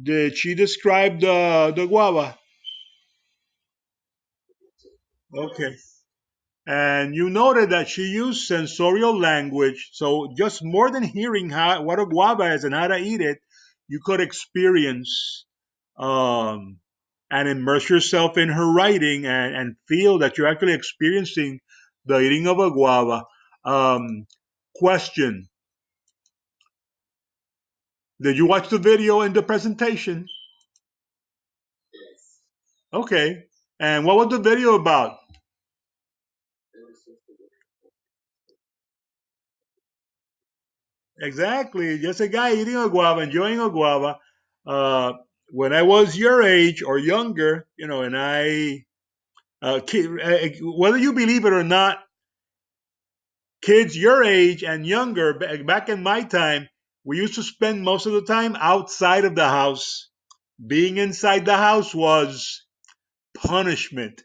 Did she describe the guava? Okay. And you noted that she used sensorial language. So just more than hearing how what a guava is and how to eat it, you could experience um, and immerse yourself in her writing and feel that you're actually experiencing the eating of a guava. Um, Question: did you watch the video in the presentation? Okay. And what was the video about? Exactly. Just a guy eating a guava, enjoying a guava. Uh, when I was your age or younger, and whether you believe it or not, kids your age and younger, back in my time, we used to spend most of the time outside of the house. Being inside the house was punishment.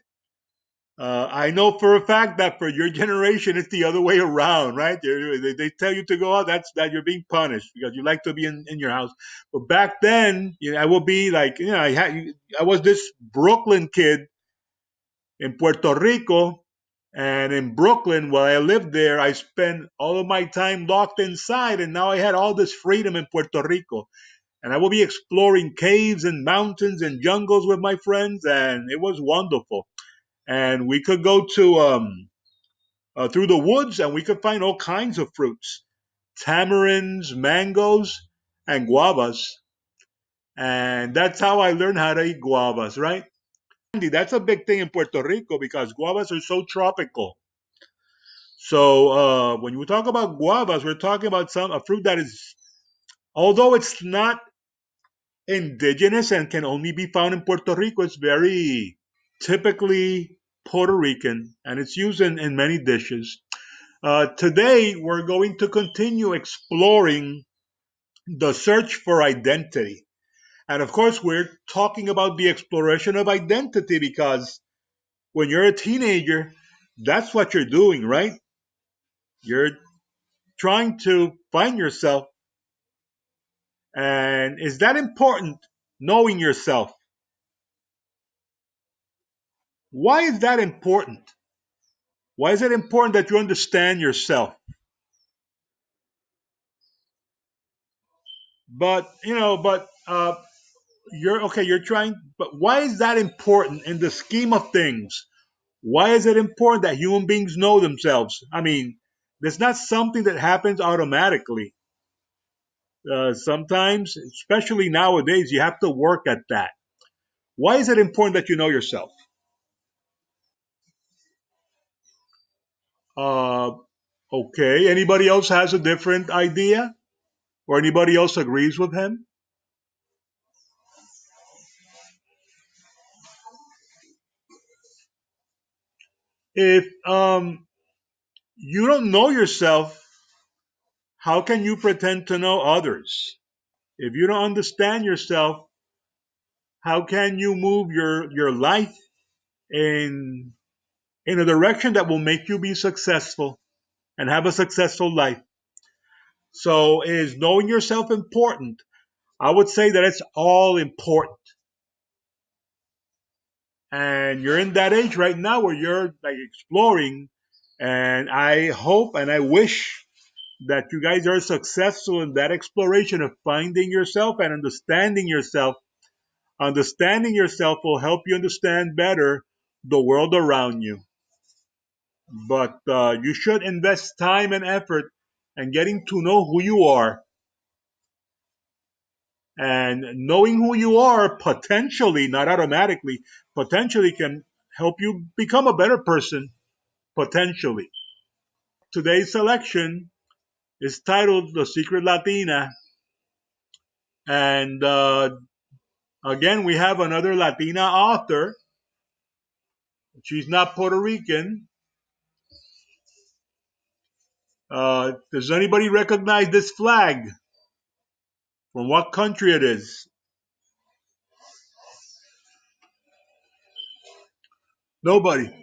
I know for a fact that for your generation, it's the other way around, right? They tell you to go out, that you're being punished because you like to be in your house. But back then, I will be like, I was this Brooklyn kid in Puerto Rico. And in Brooklyn, while I lived there, I spent all of my time locked inside. And now I had all this freedom in Puerto Rico. And I will be exploring caves and mountains and jungles with my friends. And it was wonderful. And we could go to through the woods, and we could find all kinds of fruits: tamarinds, mangoes, and guavas. And that's how I learned how to eat guavas, right? That's a big thing in Puerto Rico because guavas are so tropical. So when we talk about guavas, we're talking about a fruit that is, although it's not indigenous and can only be found in Puerto Rico, it's very typically Puerto Rican, and it's used in many dishes. Today, we're going to continue exploring the search for identity. And of course, we're talking about the exploration of identity because when you're a teenager, that's what you're doing, right? You're trying to find yourself. And is that important, knowing yourself? Why is that important? Why is it important that you understand yourself? But you're okay, you're trying, but why is that important in the scheme of things? Why is it important that human beings know themselves? I mean, it's not something that happens automatically. Sometimes, especially nowadays, you have to work at that. Why is it important that you know yourself? Uh, okay, anybody else has a different idea? Or anybody else agrees with him? If you don't know yourself, how can you pretend to know others? If you don't understand yourself, how can you move your life in in a direction that will make you be successful and have a successful life? So, is knowing yourself important? I would say that it's all important. And you're in that age right now where you're like exploring. And I hope and I wish that you guys are successful in that exploration of finding yourself and understanding yourself. Understanding yourself will help you understand better the world around you. But you should invest time and effort in getting to know who you are. And knowing who you are potentially, not automatically, potentially can help you become a better person, potentially. Today's selection is titled The Secret Latina. And again, we have another Latina author. She's not Puerto Rican. Does anybody recognize this flag? From what country it is? Nobody.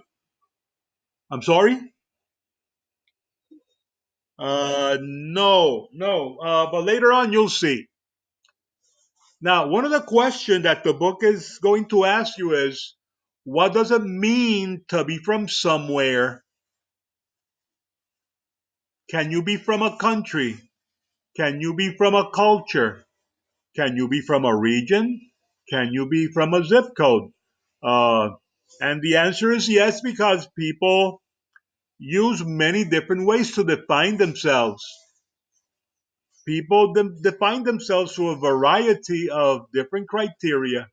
I'm sorry? No, no. But later on, you'll see. Now, one of the questions that the book is going to ask you is, what does it mean to be from somewhere? Can you be from a country? Can you be from a culture? Can you be from a region? Can you be from a zip code? Uh, and the answer is yes, because people use many different ways to define themselves. People define themselves through a variety of different criteria.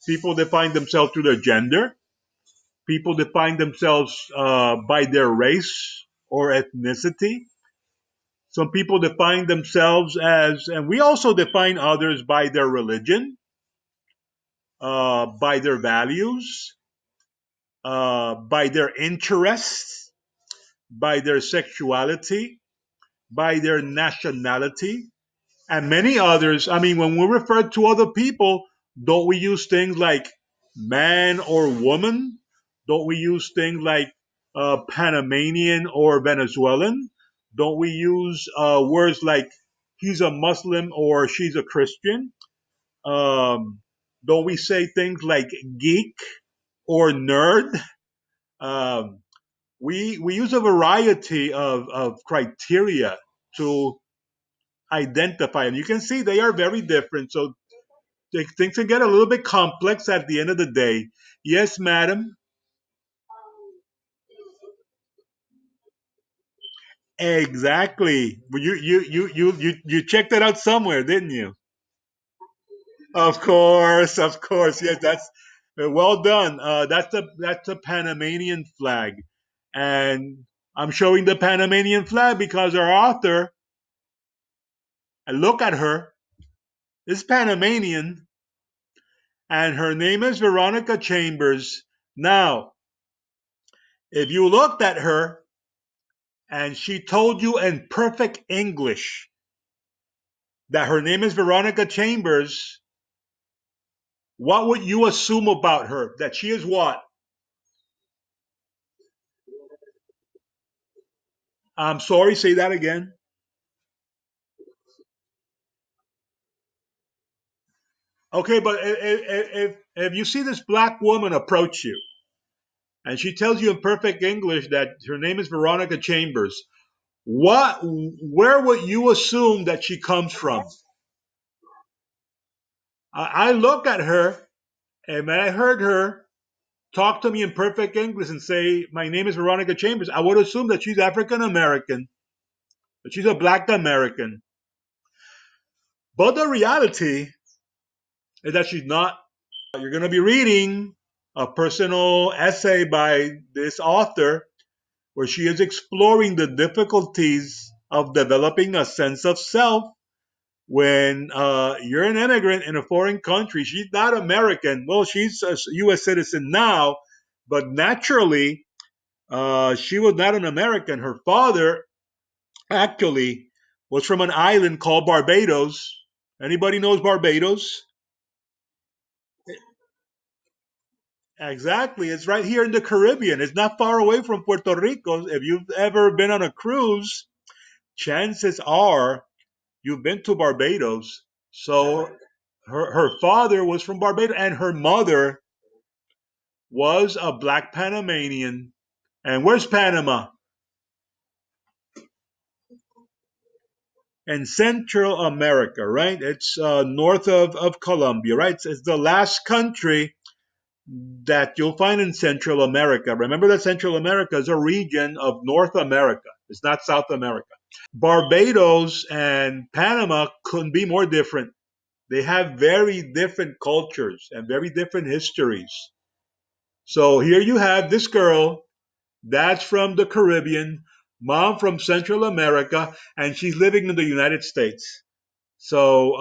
People define themselves through their gender. People define themselves by their race or ethnicity. Some people define themselves as, and we also define others by their religion, by their values, by their interests, by their sexuality, by their nationality, and many others. I mean, when we refer to other people, don't we use things like man or woman? Don't we use things like Panamanian or Venezuelan? Don't we use words like he's a Muslim or she's a Christian? Um, don't we say things like geek or nerd? Um, we use a variety of criteria to identify, and you can see they are very different. So things can get a little bit complex at the end of the day. Yes, madam. Exactly. Well, you checked that out somewhere, didn't you? Of course, of course. Yes, that's well done. That's a Panamanian flag, and I'm showing the Panamanian flag because our author, and look at her, is Panamanian, and her name is Veronica Chambers. Now, if you looked at her and she told you in perfect English that her name is Veronica Chambers, what would you assume about her? That she is what? I'm sorry, say that again. Okay, but if you see this black woman approach you and she tells you in perfect English that her name is Veronica Chambers, where would you assume that she comes from? I look at her, and when I heard her talk to me in perfect English and say, "My name is Veronica Chambers," I would assume that she's African American, that she's a black American. But the reality is that she's not. You're going to be reading a personal essay by this author where she is exploring the difficulties of developing a sense of self when you're an immigrant in a foreign country. She's not American. Well, she's a U.S. citizen now, but naturally, she was not an American. Her father actually was from an island called Barbados. Anybody knows Barbados? Exactly. It's right here in the Caribbean. It's not far away from Puerto Rico. If you've ever been on a cruise, chances are you've been to Barbados. So her father was from Barbados and her mother was a black Panamanian. And where's Panama? In Central America, right? It's north of Colombia, right? It's the last country that you'll find in Central America. Remember that Central America is a region of North America. It's not South America. Barbados and Panama couldn't be more different. They have very different cultures and very different histories. So here you have this girl that's from the Caribbean, mom from Central America, and she's living in the United States. So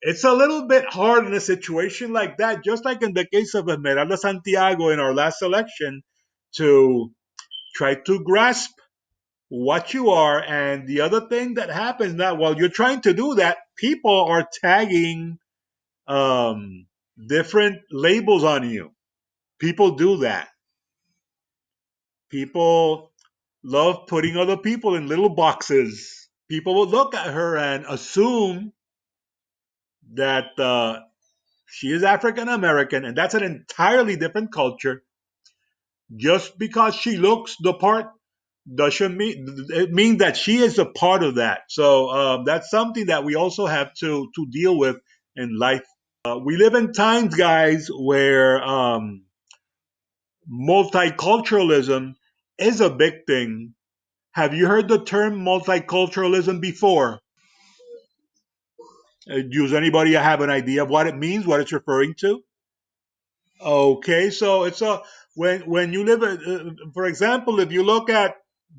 it's a little bit hard in a situation like that, just like in the case of Esmeralda Santiago in our last election, to try to grasp what you are. And the other thing that happens now, while you're trying to do that, people are tagging um, different labels on you. People do that. People love putting other people in little boxes. People will look at her and assume that she is African American, and that's an entirely different culture. Just because she looks the part doesn't mean it means that she is a part of that. So that's something that we also have to deal with in life. We live in times, guys, where multiculturalism is a big thing. Have you heard the term multiculturalism before? Does anybody have an idea of what it means, what it's referring to? Okay, so it's a when you live, for example, if you look at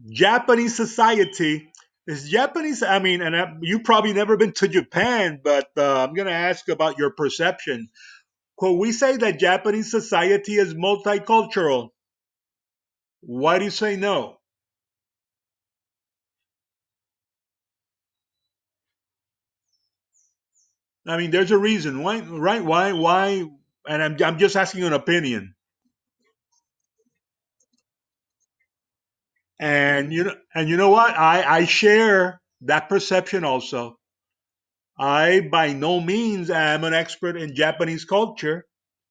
Japanese society, is Japanese. I mean, and you probably never been to Japan, but I'm going to ask about your perception. Could we say that Japanese society is multicultural? Why do you say no? I mean, there's a reason. Why? Right? Why? And I'm just asking an opinion. And you know what? I share that perception also. I by no means am an expert in Japanese culture.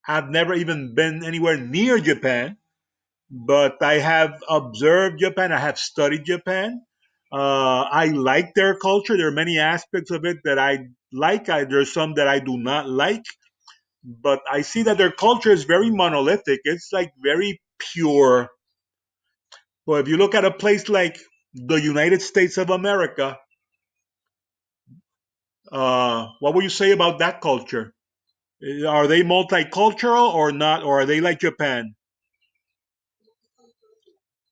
I've never even been anywhere near Japan, but I have observed Japan. I have studied Japan. I like their culture. There are many aspects of it that I like. There's some that I do not like, but I see that their culture is very monolithic. It's like very pure. Well, if you look at a place like the United States of America, what would you say about that culture? Are they multicultural or not, or are they like Japan?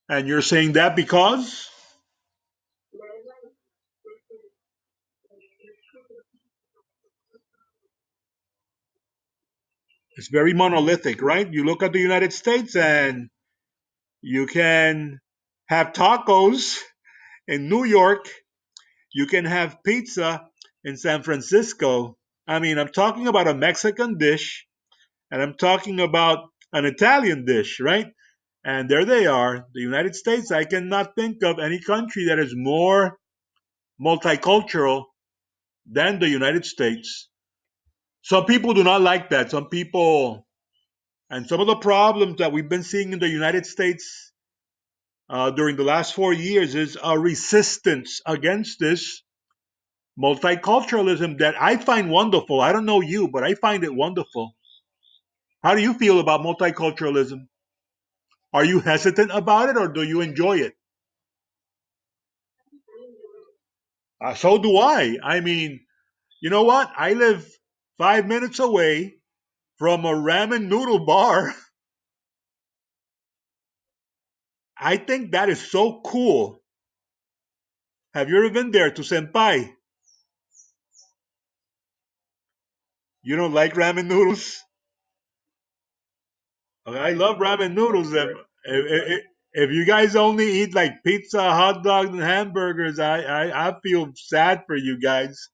And you're saying that because it's very monolithic, right? You look at the United States and you can have tacos in New York, you can have pizza in San Francisco. I mean, I'm talking about a Mexican dish and I'm talking about an Italian dish, right? And there they are, the United States. I cannot think of any country that is more multicultural than the United States. Some people do not like that. Some people, and some of the problems that we've been seeing in the United States during the last 4 years is a resistance against this multiculturalism that I find wonderful. I don't know you, but I find it wonderful. How do you feel about multiculturalism? Are you hesitant about it or do you enjoy it? So do I. I mean, you know what? I live 5 minutes away from a ramen noodle bar. I think that is so cool. Have you ever been there to Senpai? You don't like ramen noodles? I love ramen noodles. If you guys only eat like pizza, hot dogs, and hamburgers, I feel sad for you guys.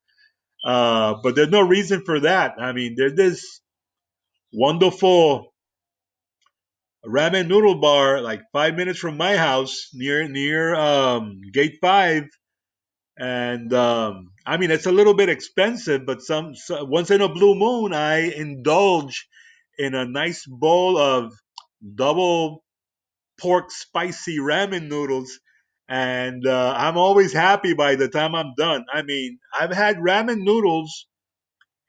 But there's no reason for that. I mean, there's this wonderful ramen noodle bar like 5 minutes from my house near Gate 5. And I mean, it's a little bit expensive, but once in a blue moon, I indulge in a nice bowl of double pork spicy ramen noodles. And I'm always happy by the time I'm done. I mean, I've had ramen noodles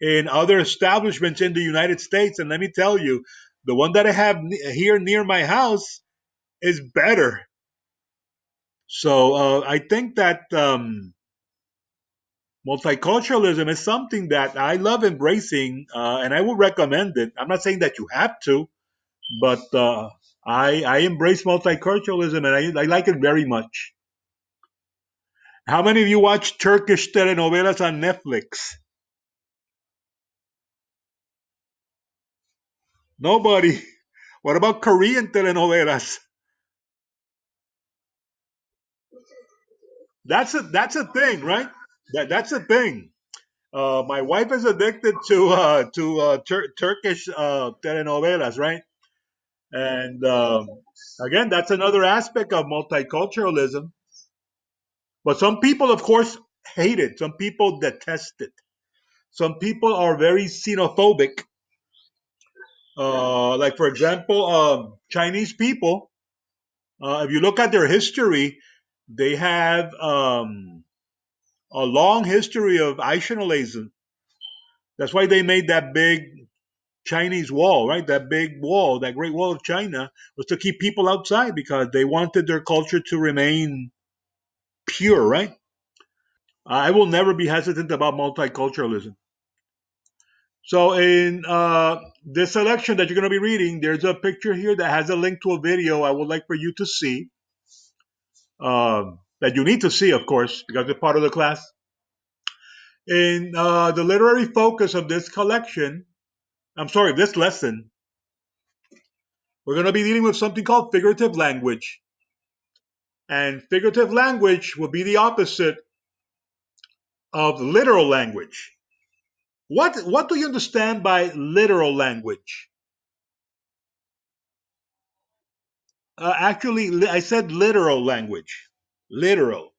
in other establishments in the United States, and let me tell you, the one that I have here near my house is better. So I think that multiculturalism is something that I love embracing, and I would recommend it. I'm not saying that you have to, but I embrace multiculturalism and I like it very much. How many of you watch Turkish telenovelas on Netflix? Nobody. What about Korean telenovelas? That's a thing, right? That's a thing. My wife is addicted to Turkish telenovelas, right? And again, that's another aspect of multiculturalism. But some people, of course, hate it. Some people detest it. Some people are very xenophobic. Like, for example, Chinese people, if you look at their history, they have a long history of nationalism. That's why they made that big Chinese wall, right? That big wall, that Great Wall of China, was to keep people outside because they wanted their culture to remain pure, right? I will never be hesitant about multiculturalism. So, in this selection that you're going to be reading, there's a picture here that has a link to a video I would like for you to see. That you need to see, of course, because it's part of the class. In the literary focus of this collection, I'm sorry, this lesson, we're going to be dealing with something called figurative language. And figurative language will be the opposite of literal language. What do you understand by literal language? Actually, I said literal language. Literal.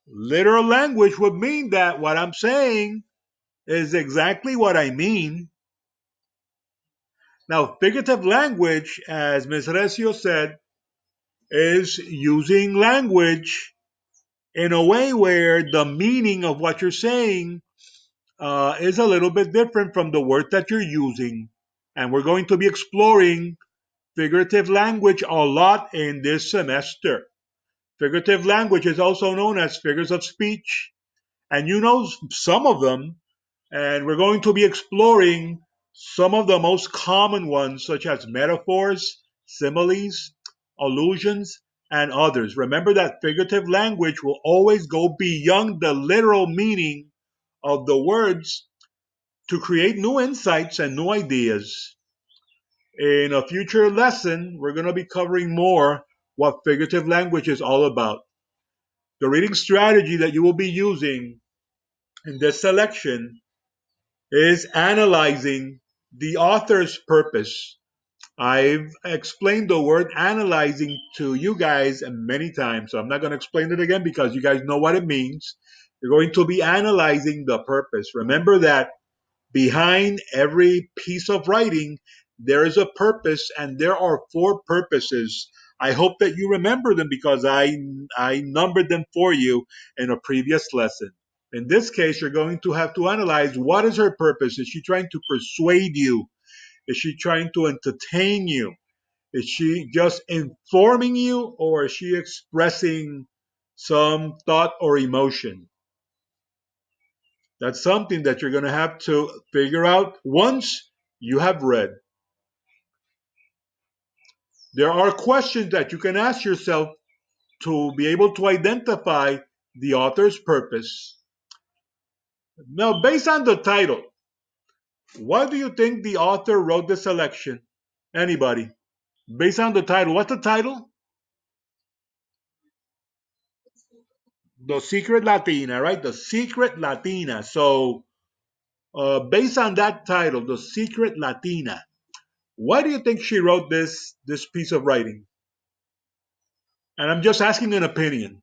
Literal language would mean that what I'm saying is exactly what I mean. Now, figurative language, as Ms. Recio said, is using language in a way where the meaning of what you're saying is a little bit different from the word that you're using. And we're going to be exploring figurative language a lot in this semester. Figurative language is also known as figures of speech, and you know some of them, and we're going to be exploring some of the most common ones, such as metaphors, similes, allusions, and others. Remember that figurative language will always go beyond the literal meaning of the words to create new insights and new ideas. In a future lesson, we're going to be covering more what figurative language is all about. The reading strategy that you will be using in this selection is analyzing the author's purpose. I've explained the word analyzing to you guys many times, so I'm not going to explain it again because you guys know what it means. You're going to be analyzing the purpose. Remember that behind every piece of writing, there is a purpose, and there are four purposes. I hope that you remember them because I numbered them for you in a previous lesson. In this case, you're going to have to analyze what is her purpose. Is she trying to persuade you? Is she trying to entertain you? Is she just informing you, or is she expressing some thought or emotion? That's something that you're going to have to figure out once you have read. There are questions that you can ask yourself to be able to identify the author's purpose. Now, based on the title, why do you think the author wrote the selection? Anybody? Based on the title, what's the title? The Secret Latina, right? The Secret Latina. So, based on that title, The Secret Latina, why do you think she wrote this piece of writing? And I'm just asking an opinion.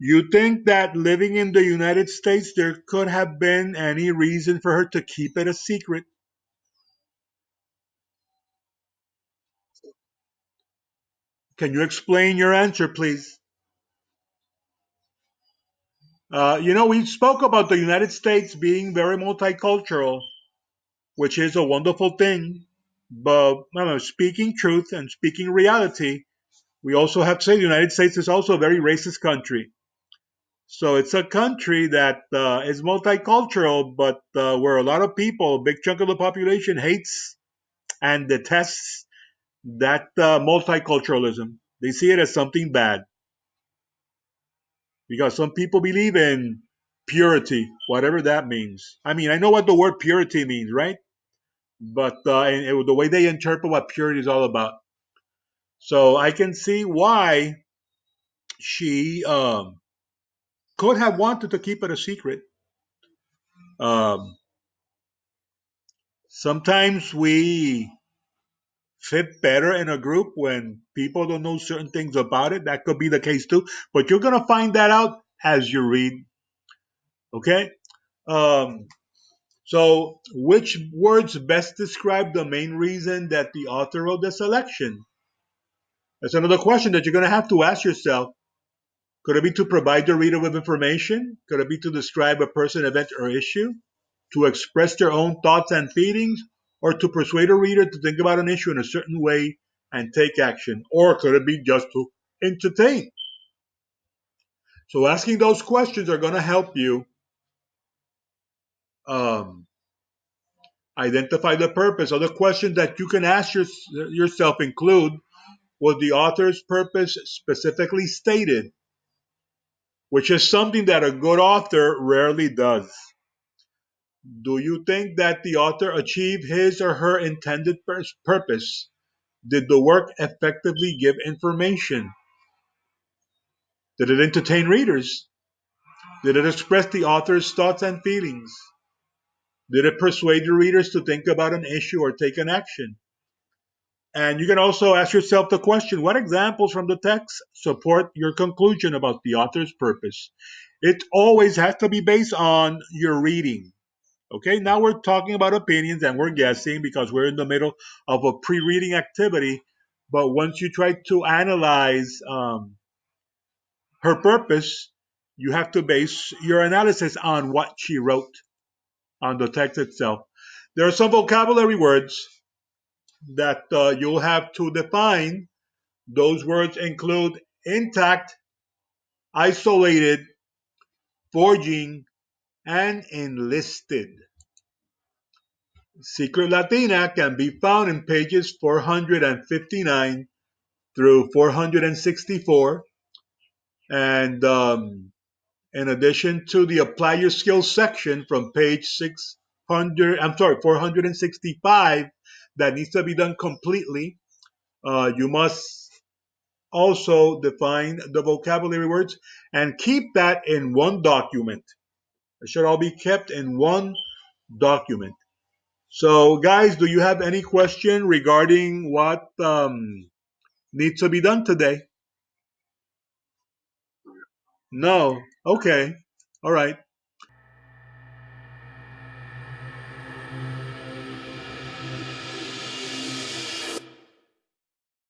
You think that living in the United States, there could have been any reason for her to keep it a secret? Can you explain your answer, please? We spoke about the United States being very multicultural, which is a wonderful thing. But speaking truth and speaking reality, we also have to say the United States is also a very racist country. So it's a country that is multicultural, but where a lot of people, a big chunk of the population, hates and detests that multiculturalism. They see it as something bad because some people believe in purity, whatever that means. I mean, I know what the word purity means, right? But the way they interpret what purity is all about. So I can see why She could have wanted to keep it a secret. Um, Sometimes we fit better in a group when people don't know certain things about it. That could be the case too. But you're going to find that out as you read. Okay? Um, so, which words best describe the main reason that the author wrote the selection? That's another question that you're going to have to ask yourself. Could it be to provide the reader with information? Could it be to describe a person, event, or issue? To express their own thoughts and feelings? Or to persuade a reader to think about an issue in a certain way and take action? Or could it be just to entertain? So, asking those questions are going to help you um, identify the purpose. Other questions that you can ask yourself include: was the author's purpose specifically stated? Which is something that a good author rarely does. Do you think that the author achieved his or her intended purpose? Did the work effectively give information? Did it entertain readers? Did it express the author's thoughts and feelings? Did it persuade the readers to think about an issue or take an action? And you can also ask yourself the question: what examples from the text support your conclusion about the author's purpose? It always has to be based on your reading. Okay, now we're talking about opinions and we're guessing because we're in the middle of a pre reading activity. But once you try to analyze her purpose, you have to base your analysis on what she wrote on the text itself. There are some vocabulary words that you'll have to define. Those words include intact, isolated, forging, and enlisted. Secret Latina can be found in pages 459 through 464. And in addition to the Apply Your Skills section from page 465, that needs to be done completely. You must also define the vocabulary words and keep that in one document. It should all be kept in one document. So, guys, do you have any question regarding what needs to be done today? No. Okay. All right.